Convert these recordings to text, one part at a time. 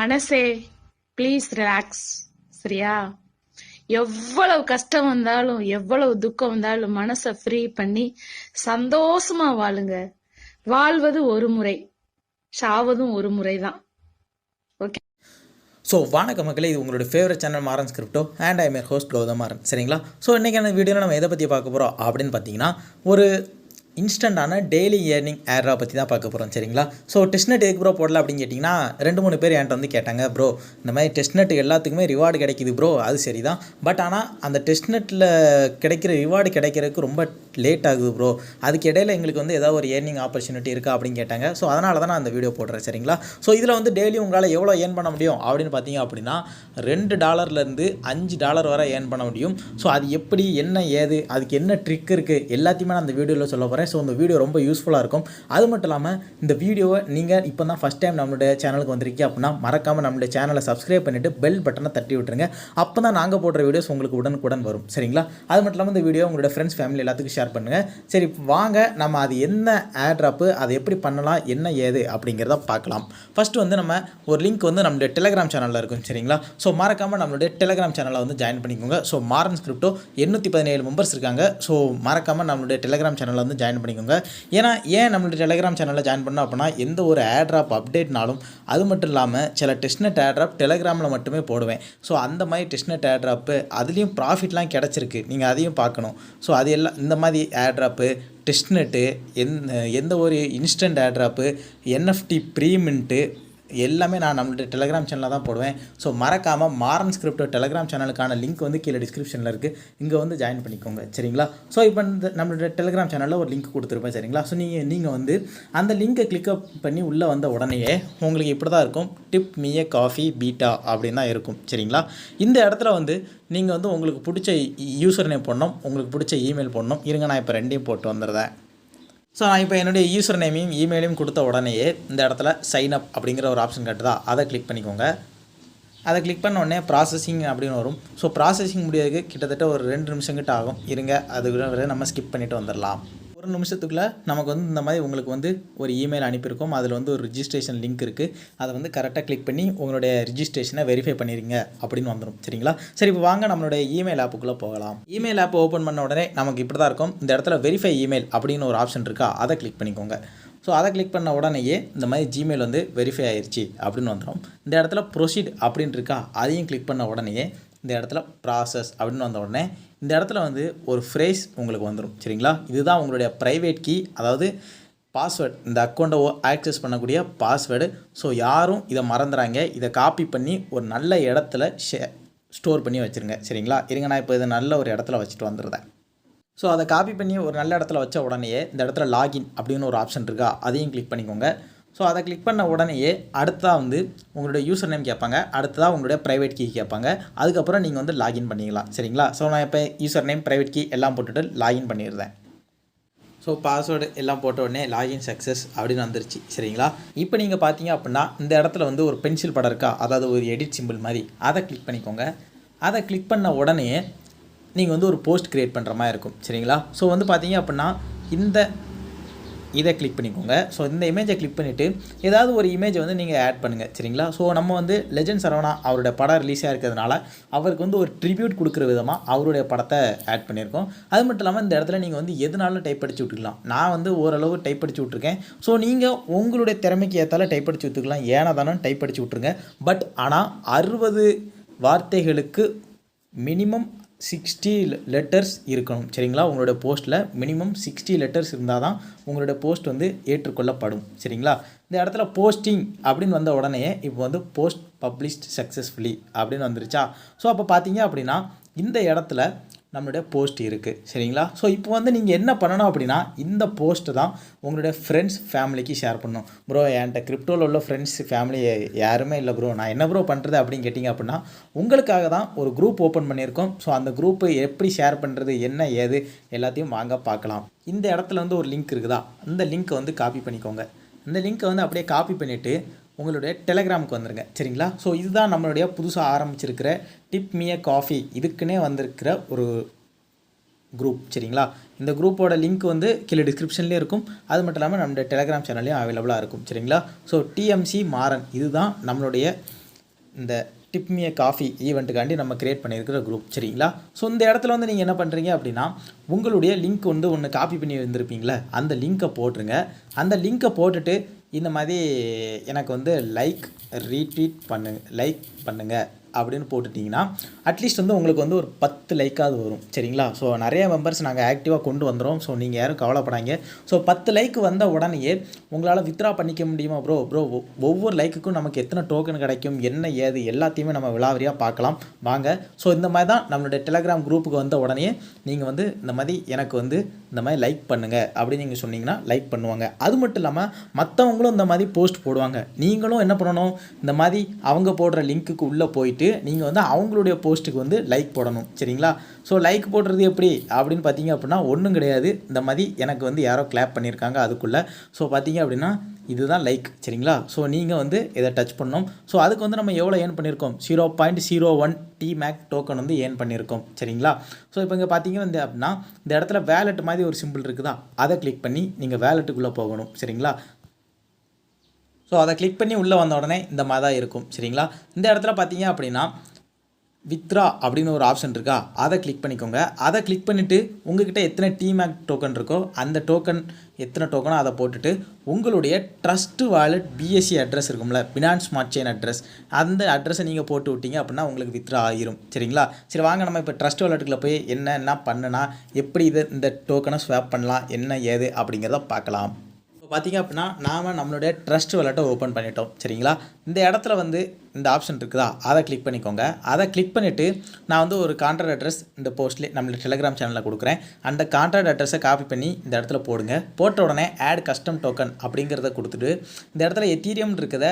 மனசே please relax. சரியா? எவ்வளவு கஷ்டம் வந்தாலும் எவ்வளவு துக்கம் வந்தாலும் மனசை ஃப்ரீ பண்ணி சந்தோஷமா வாழுங்க. வாழ்வது ஒரு முறை, சாவதும் ஒரு முறை தான். ஓகே. ஸோ வணக்கம் மக்களே, இது உங்களோட favourite channel Maran crypto and I am host Gauthamaran. சரிங்களா? ஸோ இன்றைக்கான வீடியோவில் நம்ம எதை பற்றி பார்க்க போகிறோம் அப்படின்னு பார்த்தீங்கன்னா, ஒரு இன்ஸ்டண்ட்டான டெய்லி ஏர்னிங் ஏர்ட்ராப் பற்றி தான் பார்க்க போகிறோம். சரிங்களா? ஸோ டெஸ்ட்நெட் எதுக்கு ப்ரோ போடல அப்படின்னு கேட்டிங்கன்னா, 2-3 பேர் என்கிட்ட வந்து கேட்டாங்க, ப்ரோ இந்த மாதிரி டெஸ்ட்நெட் எல்லாத்துக்குமே ரிவார்டு கிடைக்கிது ப்ரோ, அது சரி தான், பட் ஆனால் அந்த டெஸ்ட்நெட்டில் கிடைக்கிற ரிவார்டு கிடைக்கிறதுக்கு ரொம்ப லேட் ஆகுது ப்ரோ, அதுக்கு இடையில எங்களுக்கு வந்து ஏதாவது ஒரு ஏர்னிங் ஆப்பர்ச்சுனிட்டி இருக்கா அப்படின்னு கேட்டாங்க. ஸோ அதனால தான் நான் அந்த வீடியோ போடுறேன். சரிங்களா? ஸோ இதில் வந்து டெய்லி உங்களால் எவ்வளோ ஏர்ன் பண்ண முடியும் அப்படின்னு பார்த்தீங்க அப்படின்னா, $2 $5 வரை ஏர்ன் பண்ண முடியும். ஸோ அது எப்படி, என்ன ஏது, அதுக்கு என்ன ட்ரிக் இருக்குது, எல்லாத்தையுமே நான் அந்த வீடியோவில் சொல்ல போகிறேன். ஸோ இந்த வீடியோ ரொம்ப யூஸ்ஃபுல்லாக இருக்கும். அது மட்டும் இல்லாமல் இந்த வீடியோவை நீங்கள் இப்போ தான் ஃபஸ்ட் டைம் நம்மளுடைய சேனலுக்கு வந்திருக்கீங்க அப்படின்னா, மறக்காமல் நம்மளுடைய சேனலை சப்ஸ்கிரைப் பண்ணிவிட்டு பெல் பட்டனை தட்டி விட்டுருங்க. அப்போ தான் நாங்கள் போடுற வீடியோஸ் உங்களுக்கு உடனுக்குடன் வரும். சரிங்களா? அது மட்டும் இல்லாமல் இந்த வீடியோ உங்களோட ஃப்ரெண்ட்ஸ் ஃபேமிலி எல்லாத்துக்கும் ஷேர் பண்ணுங்கள். சரி வாங்க, நம்ம அது என்ன ஏர்ட்ராப்பு, அதை எப்படி பண்ணலாம், என்ன ஏது அப்படிங்கிறத பார்க்கலாம். ஃபஸ்ட்டு வந்து நம்ம ஒரு லிங்க் வந்து நம்மளுடைய டெலிகிராம் சேனலில் இருக்கும். சரிங்களா? ஸோ மறக்காமல் நம்மளுடைய டெலிகிராம் சேனலை வந்து ஜாயின் பண்ணிக்கோங்க. ஸோ மாறன் கிரிப்டோ 817 மெம்பர்ஸ் இருக்காங்க. ஸோ மறக்காமல் நம்மளுடைய டெலிகிராம் சேனலில் வந்து ஜாயின் பண்ணிக்கோங்க. ஏன் நம்மளுடைய டெலிகிராம் சேனலில் ஜாயின் பண்ணோம் அப்படின்னா, எந்த ஒரு ஏர்ட்ராப் அப்டேட்னாலும், அது மட்டும் இல்லாமல் சில டெஸ்ட்நெட் ஏர்ட்ராப் டெலிகிராமில் மட்டுமே போடுவேன். ஸோ அந்த மாதிரி டெஸ்ட்நெட் ஏர்ட்ராப்பு அதுலேயும் ப்ராஃபிட்லாம் கிடச்சிருக்கு, நீங்கள் அதையும் பார்க்கணும். ஸோ அது எல்லாம் இந்த மாதிரி ஏர்ட்ராப்பு டெஸ்ட்நெட்டு, எந்த ஒரு இன்ஸ்டன்ட் ஏர்ட்ராப்பு, NFT ப்ரீமின்ட்டு எல்லாமே நான் நம்மளுடைய டெலிகிராம் சேனலில் தான் போடுவேன். ஸோ மறக்காமல் மாறன் கிரிப்டோ டெலிகிராம் சேனலுக்கான லிங்க் வந்து கீழே டிஸ்கிரிப்ஷனில் இருக்குது, இங்கே வந்து ஜாயின் பண்ணிக்கோங்க. சரிங்களா? ஸோ இப்போ இந்த நம்மளுடைய டெலிகிராம் சேனலில் ஒரு லிங்க் கொடுத்துருப்பேன். சரிங்களா? ஸோ நீங்கள் வந்து அந்த லிங்கை கிளிக்கப் பண்ணி உள்ளே வந்த உடனேயே உங்களுக்கு இப்படி தான் இருக்கும், டிப் மீய காஃபி பீட்டா அப்படின்னு தான் இருக்கும். சரிங்களா? இந்த இடத்துல வந்து நீங்கள் வந்து உங்களுக்கு பிடிச்ச யூசர் நேம் போடணும், உங்களுக்கு பிடிச்ச இமெயில் போடணும். இருங்க, நான் இப்போ ரெண்டையும் போட்டு வந்துடுறேன். ஸோ நான் இப்போ என்னுடைய யூசர் நேமையும் இமெயிலையும் கொடுத்த உடனேயே இந்த இடத்துல சைன் அப் அப்படிங்கிற ஒரு ஆப்ஷன் காட்டுதா, அதை கிளிக் பண்ணிக்கோங்க. அதை கிளிக் பண்ண உடனே ப்ராசஸிங் அப்படின்னு வரும். ஸோ ப்ராசஸிங் முடியறதுக்கு கிட்டத்தட்ட ஒரு 2 நிமிஷம் கிட்ட ஆகும். இருங்க, அது நம்ம ஸ்கிப் பண்ணிவிட்டு வந்துடலாம். ஒரு நிமிஷத்துக்குள்ளே நமக்கு வந்து இந்த மாதிரி உங்களுக்கு வந்து ஒரு இமெயில் அனுப்பியிருக்கோம். அதில் வந்து ஒரு ரிஜிஸ்ட்ரேஷன் லிங்க் இருக்குது. அதை வந்து கரெக்டாக கிளிக் பண்ணி உங்களுடைய ரிஜிஸ்ட்ரேஷனை வெரிஃபை பண்ணிடுங்க அப்படின்னு வந்துடும். சரிங்களா? சரி, இப்போ வாங்க நம்மளுடைய இமெயில் ஆப்புக்குள்ளே போகலாம். இமெயில் ஆப் ஓப்பன் பண்ண உடனே நமக்கு இப்படி தான் இருக்கும். இந்த இடத்துல வெரிஃபை இமெயில் அப்படின்னு ஒரு ஆப்ஷன் இருக்கா, அதை கிளிக் பண்ணிக்கோங்க. ஸோ அதை கிளிக் பண்ண உடனேயே இந்த மாதிரி ஜிமெயில் வந்து வெரிஃபை ஆயிடுச்சு அப்படின்னு வந்துடும். இந்த இடத்துல ப்ரொசீட் அப்படின்னு இருக்கா, அதையும் கிளிக் பண்ண உடனேயே இந்த இடத்துல ப்ராசஸ் அப்படின்னு வந்த உடனே இந்த இடத்துல வந்து ஒரு ஃப்ரேஸ் உங்களுக்கு வந்துடும். சரிங்களா? இதுதான் உங்களுடைய ப்ரைவேட் கீ, அதாவது பாஸ்வேர்டு, இந்த அக்கௌண்ட்டை ஆக்சஸ் பண்ணக்கூடிய பாஸ்வேர்டு. ஸோ யாரும் இதை மறந்துறாங்க. இதை காப்பி பண்ணி ஒரு நல்ல இடத்துல ஸ்டோர் பண்ணி வச்சுருங்க. சரிங்களா? இருங்க, நான் இப்போ இதை நல்ல ஒரு இடத்துல வச்சுட்டு வந்துடுறேன். ஸோ அதை காப்பி பண்ணி ஒரு நல்ல இடத்துல வச்ச உடனேயே இந்த இடத்துல லாகின் அப்படின்னு ஒரு ஆப்ஷன் இருக்கா, அதையும் கிளிக் பண்ணிக்கோங்க. ஸோ அதை கிளிக் பண்ண உடனேயே அடுத்ததாக வந்து உங்களுடைய யூசர் நேம் கேட்பாங்க, அடுத்ததாக உங்களுடைய ப்ரைவேட் கீ கேட்பாங்க. அதுக்கப்புறம் நீங்கள் வந்து லாகின் பண்ணிக்கலாம். சரிங்களா? ஸோ நான் இப்போ யூசர் நேம் ப்ரைவேட் கீ எல்லாம் போட்டுட்டு லாகின் பண்ணிடுறேன். ஸோ பாஸ்வேர்டு எல்லாம் போட்ட உடனே லாகின் சக்ஸஸ் அப்படின்னு வந்துருச்சு. சரிங்களா? இப்போ நீங்கள் பார்த்தீங்க அப்படின்னா இந்த இடத்துல வந்து ஒரு பென்சில் படம் இருக்கா, அதாவது ஒரு எடிட் சிம்பிள் மாதிரி, அதை கிளிக் பண்ணிக்கோங்க. அதை கிளிக் பண்ண உடனே நீங்கள் வந்து ஒரு போஸ்ட் க்ரியேட் பண்ணுற மாதிரி இருக்கும். சரிங்களா? ஸோ வந்து பார்த்தீங்க அப்படின்னா இதை கிளிக் பண்ணிக்கோங்க. ஸோ இந்த இமேஜை கிளிக் பண்ணிவிட்டு ஏதாவது ஒரு இமேஜை வந்து நீங்கள் ஆட் பண்ணுங்கள். சரிங்களா? ஸோ நம்ம வந்து லெஜண்ட் சரவணா அவருடைய படம் ரிலீஸாக இருக்கிறதுனால அவருக்கு வந்து ஒரு ட்ரிபியூட் கொடுக்குற விதமாக அவருடைய படத்தை ஆட் பண்ணியிருக்கோம். அது மட்டும் இல்லாமல் இந்த இடத்துல நீங்கள் வந்து எதுனாலும் டைப் அடிச்சு விட்டுக்கலாம். நான் வந்து ஓரளவு டைப் அடிச்சு விட்ருக்கேன். ஸோ நீங்கள் உங்களுடைய திறமைக்கு ஏற்றால டைப் அடிச்சு விட்டுக்கலாம். ஏன்னா தானே டைப் அடிச்சு விட்ருங்க. பட் ஆனால் 60 வார்த்தைகளுக்கு மினிமம் 60 லெட்டர்ஸ் இருக்கணும். சரிங்களா? உங்களோட போஸ்ட்டில் மினிமம் 60 லெட்டர்ஸ் இருந்தால் தான் உங்களோட போஸ்ட் வந்து ஏற்றுக்கொள்ளப்படும். சரிங்களா? இந்த இடத்துல போஸ்டிங் அப்படின்னு வந்த உடனே இப்போ வந்து போஸ்ட் பப்ளிஷ்ட் சக்ஸஸ்ஃபுல்லி அப்படின்னு வந்துருச்சா. ஸோ அப்போ பார்த்தீங்க அப்படின்னா இந்த இடத்துல நம்மளுடைய போஸ்ட் இருக்குது. சரிங்களா? ஸோ இப்போ வந்து நீங்கள் என்ன பண்ணணும் அப்படின்னா, இந்த போஸ்ட்டு தான் உங்களுடைய ஃப்ரெண்ட்ஸ் ஃபேமிலிக்கு ஷேர் பண்ணணும். ப்ரோ என்கிட்ட கிரிப்டோவில் உள்ள ஃப்ரெண்ட்ஸ் ஃபேமிலி யாருமே இல்லை ப்ரோ, நான் என்ன ப்ரோ பண்ணுறது அப்படின்னு கேட்டிங்க அப்படின்னா, உங்களுக்காக தான் ஒரு குரூப் ஓப்பன் பண்ணியிருக்கோம். ஸோ அந்த குரூப்பை எப்படி ஷேர் பண்ணுறது, என்ன ஏது எல்லாத்தையும் வாங்க பார்க்கலாம். இந்த இடத்துல வந்து ஒரு லிங்க் இருக்குதா, அந்த லிங்க்கை வந்து காப்பி பண்ணிக்கோங்க. இந்த லிங்க்கை வந்து அப்படியே காப்பி பண்ணிவிட்டு உங்களுடைய டெலிகிராமுக்கு வந்துடுங்க. சரிங்களா? ஸோ இதுதான் நம்மளுடைய புதுசாக ஆரம்பிச்சிருக்கிற டிப் மீய காஃபி, இதுக்குன்னே வந்திருக்கிற ஒரு குரூப். சரிங்களா? இந்த குரூப்போட லிங்க் வந்து கீழே டிஸ்கிரிப்ஷன்லேயே இருக்கும். அது மட்டும் இல்லாமல் நம்மளுடைய டெலிகிராம் சேனல்லையும் அவைலபிளாக இருக்கும். சரிங்களா? ஸோ டிஎம்சி மாறன், இதுதான் நம்மளுடைய இந்த டிப்மிய காஃபி ஈவெண்ட்டுக்காண்டி நம்ம க்ரியேட் பண்ணியிருக்கிற குரூப் சரிங்களா. ஸோ இந்த இடத்துல வந்து நீங்கள் என்ன பண்ணுறீங்க அப்படின்னா உங்களுடைய லிங்க் வந்து ஒன்று காப்பி பண்ணி வந்திருப்பீங்களே அந்த லிங்க்கை போட்டுருங்க. அந்த லிங்க்கை போட்டுட்டு இந்த மாதிரி எனக்கு வந்து லைக் பண்ணுங்கள் அப்படின்னு போட்டுட்டிங்கன்னா அட்லீஸ்ட் வந்து உங்களுக்கு வந்து ஒரு 10 லைக்காவது வரும் சரிங்களா. ஸோ நிறைய மெம்பர்ஸ் நாங்கள் ஆக்டிவாக கொண்டு வந்துடும். ஸோ நீங்கள் யாரும் கவலைப்படாங்க. ஸோ 10 லைக் வந்த உடனேயே உங்களால் வித்ரா பண்ணிக்க முடியுமா ப்ரோ ஒவ்வொரு லைக்குக்கும் நமக்கு எத்தனை டோக்கன் கிடைக்கும் என்ன ஏது எல்லாத்தையுமே நம்ம விலாவரியாக பார்க்கலாம் வாங்க. ஸோ இந்த மாதிரி தான் நம்மளுடைய டெலகிராம் குரூப்புக்கு வந்த உடனே நீங்கள் வந்து இந்த மாதிரி எனக்கு வந்து இந்த மாதிரி லைக் பண்ணுங்கள் அப்படின்னு நீங்கள் சொன்னீங்கன்னா லைக் பண்ணுவாங்க. அது மட்டும் இல்லாமல் மற்றவங்களும் இந்த மாதிரி போஸ்ட் போடுவாங்க. நீங்களும் என்ன பண்ணணும் இந்த மாதிரி அவங்க போடுற லிங்க்குக்கு உள்ளே போயிட்டு நீங்கள் வந்து அவங்களுடைய போஸ்ட்டுக்கு வந்து லைக் போடணும் சரிங்களா. ஸோ லைக் போடுறது எப்படி அப்படின்னு பார்த்தீங்க அப்படின்னா ஒன்றும் கிடையாது. இந்த மாதிரி எனக்கு வந்து யாரோ கிளாப் பண்ணியிருக்காங்க அதுக்குள்ளே. ஸோ பார்த்தீங்க அப்படின்னா இதுதான் லைக் சரிங்களா. ஸோ நீங்கள் வந்து இதை டச் பண்ணணும். ஸோ அதுக்கு வந்து நம்ம எவ்வளோ ஏர்ன் பண்ணியிருக்கோம் 0.01 டிமேக் டோக்கன் வந்து ஏர்ன் பண்ணியிருக்கோம் சரிங்களா. ஸோ இப்போ இங்கே பார்த்தீங்க வந்து அப்படின்னா இந்த இடத்துல வேலெட் மாதிரி ஒரு சிம்பிள் இருக்குதா அதை கிளிக் பண்ணி நீங்கள் வேலெட்டுக்குள்ளே போகணும் சரிங்களா. ஸோ அதை கிளிக் பண்ணி உள்ளே வந்த உடனே இந்த மாதிரி தான் இருக்கும் சரிங்களா. இந்த இடத்துல பார்த்தீங்க அப்படின்னா வித்ரா அப்படின்னு ஒரு ஆப்ஷன் இருக்கா அதை கிளிக் பண்ணிக்கோங்க. அதை கிளிக் பண்ணிவிட்டு உங்கள்கிட்ட எத்தனை டிமேக் டோக்கன் இருக்கோ அந்த டோக்கன் எத்தனை டோக்கனோ அதை போட்டுட்டு உங்களுடைய ட்ரஸ்ட்டு வாலெட் பிஎஸ்சி அட்ரஸ் இருக்கும்ல பினான்ஸ் ஸ்மார்ட் செயின் அட்ரஸ் அந்த அட்ரஸை நீங்கள் போட்டு விட்டீங்க அப்படின்னா உங்களுக்கு வித்ரா ஆகிரும் சரிங்களா. சரி வாங்க நம்ம இப்போ ட்ரஸ்ட் வாலெட்டுக்குள்ளே போய் என்ன பண்ணுனா எப்படி இந்த டோக்கனை ஸ்வாப் பண்ணலாம் என்ன ஏது அப்படிங்கிறத பார்க்கலாம். பார்த்திங்க அப்படின்னா நாம் நம்மளுடைய ட்ரஸ்ட் வாலெட்டை ஓப்பன் பண்ணிட்டோம் சரிங்களா. இந்த இடத்துல வந்து இந்த ஆப்ஷன் இருக்குதா அதை கிளிக் பண்ணிக்கோங்க. அதை கிளிக் பண்ணிவிட்டு நான் வந்து ஒரு கான்ட்ராக்ட் அட்ரஸ் இந்த போஸ்ட்லேயே நம்மளோட டெலிகிராம் சேனலில் கொடுக்குறேன். அந்த கான்ட்ராக்ட் அட்ரஸை காப்பி பண்ணி இந்த இடத்துல போடுங்க. போட்ட உடனே ஆட் கஸ்டம் டோக்கன் அப்படிங்கிறத கொடுத்துட்டு இந்த இடத்துல எத்தீரியம் இருக்கிறத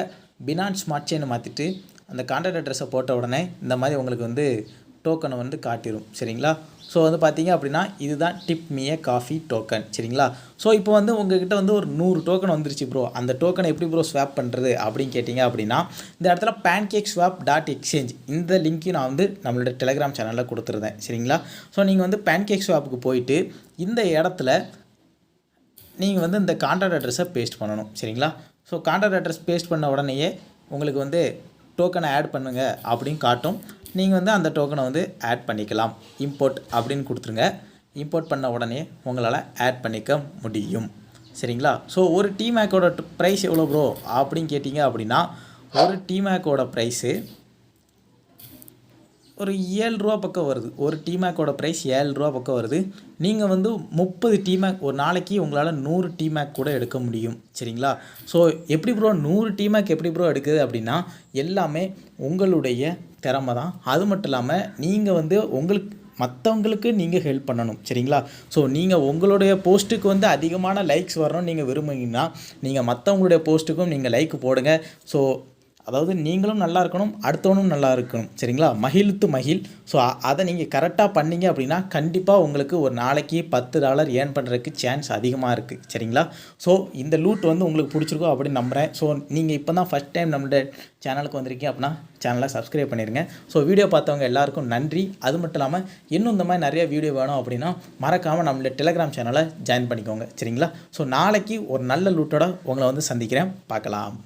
பினான்ஸ் ஸ்மார்ட் செயினை மாற்றிட்டு அந்த கான்ட்ராக்ட் அட்ரஸை போட்ட உடனே இந்த மாதிரி உங்களுக்கு வந்து டோக்கனை வந்து காட்டிடும் சரிங்களா. ஸோ வந்து பார்த்தீங்க அப்படின்னா இதுதான் டிப்மிய காஃபி டோக்கன் சரிங்களா. ஸோ இப்போ வந்து உங்கள்கிட்ட வந்து ஒரு 100 டோக்கன் வந்துருச்சு ப்ரோ அந்த டோக்கனை எப்படி ப்ரோ ஸ்வாப் பண்ணுறது அப்படின்னு கேட்டிங்க அப்படின்னா இந்த இடத்துல pancakeswap.exchange இந்த லிங்க்கையும் நான் வந்து நம்மளோட டெலிகிராம் சேனலில் கொடுத்துருந்தேன் சரிங்களா. ஸோ நீங்கள் வந்து pancakeswapக்கு போயிட்டு இந்த இடத்துல நீங்கள் வந்து இந்த கான்ட்ராக்ட் அட்ரஸை பேஸ்ட் பண்ணணும் சரிங்களா. ஸோ கான்ட்ராக்ட் அட்ரஸ் பேஸ்ட் பண்ண உடனேயே உங்களுக்கு வந்து டோக்கனை ஆட் பண்ணுங்கள் அப்படின்னு காட்டும். நீங்கள் வந்து அந்த டோக்கனை வந்து ஆட் பண்ணிக்கலாம். இம்போர்ட் அப்படின்னு கொடுத்துருங்க. இம்போர்ட் பண்ண உடனே உங்களால் ஆட் பண்ணிக்க முடியும் சரிங்களா. ஸோ ஒரு டிமேக்கோட ப்ரைஸ் எவ்வளோ ப்ரோ அப்படின்னு கேட்டிங்க அப்படின்னா ஒரு டிமேக்கோட ப்ரைஸு ஒரு 7 ரூபா பக்கம் வருது. ஒரு டிமேக்கோட ப்ரைஸ் 7 ரூபா பக்கம் வருது. நீங்கள் வந்து 30 டிமேக் ஒரு நாளைக்கு உங்களால் 100 டிமேக் கூட எடுக்க முடியும் சரிங்களா. ஸோ எப்படி ப்ரோ 100 டிமேக் எப்படி ப்ரோ எடுக்குது அப்படின்னா எல்லாமே உங்களுடைய திறமை தான். அது மட்டும் இல்லாமல் நீங்கள் வந்து மற்றவங்களுக்கு நீங்கள் ஹெல்ப் பண்ணணும் சரிங்களா. ஸோ நீங்கள் உங்களுடைய போஸ்ட்டுக்கு வந்து அதிகமான லைக்ஸ் வரணும்னு நீங்கள் விரும்புனீங்கன்னா நீங்கள் மற்றவங்களுடைய போஸ்ட்டுக்கும் நீங்கள் லைக் போடுங்க. ஸோ அதாவது நீங்களும் நல்லா இருக்கணும் அடுத்தவனும் நல்லா இருக்கணும் சரிங்களா. மகிழ்த்து மகிழ். ஸோ அதை நீங்கள் கரெக்டாக பண்ணீங்க அப்படின்னா கண்டிப்பாக உங்களுக்கு ஒரு நாளைக்கு $10 ஏர்ன் பண்ணுறதுக்கு சான்ஸ் அதிகமாக இருக்குது சரிங்களா. ஸோ இந்த லூட் வந்து உங்களுக்கு பிடிச்சிருக்கோம் அப்படின்னு நம்புகிறேன். ஸோ நீங்கள் இப்போ தான் ஃபஸ்ட் டைம் நம்மளோட சேனலுக்கு வந்திருக்கீங்க அப்படின்னா சேனலை சப்ஸ்கிரைப் பண்ணிடுங்க. ஸோ வீடியோ பார்த்தவங்க எல்லாருக்கும் நன்றி. அது மட்டும் இல்லாமல் இன்னும் இந்த மாதிரி நிறைய வீடியோ வேணும் அப்படின்னா மறக்காமல் நம்மளோட டெலிகிராம் சேனலை ஜாயின் பண்ணிக்கோங்க சரிங்களா. ஸோ நாளைக்கு ஒரு நல்ல லூட்டோட உங்களை வந்து சந்திக்கிறேன் பார்க்கலாம்.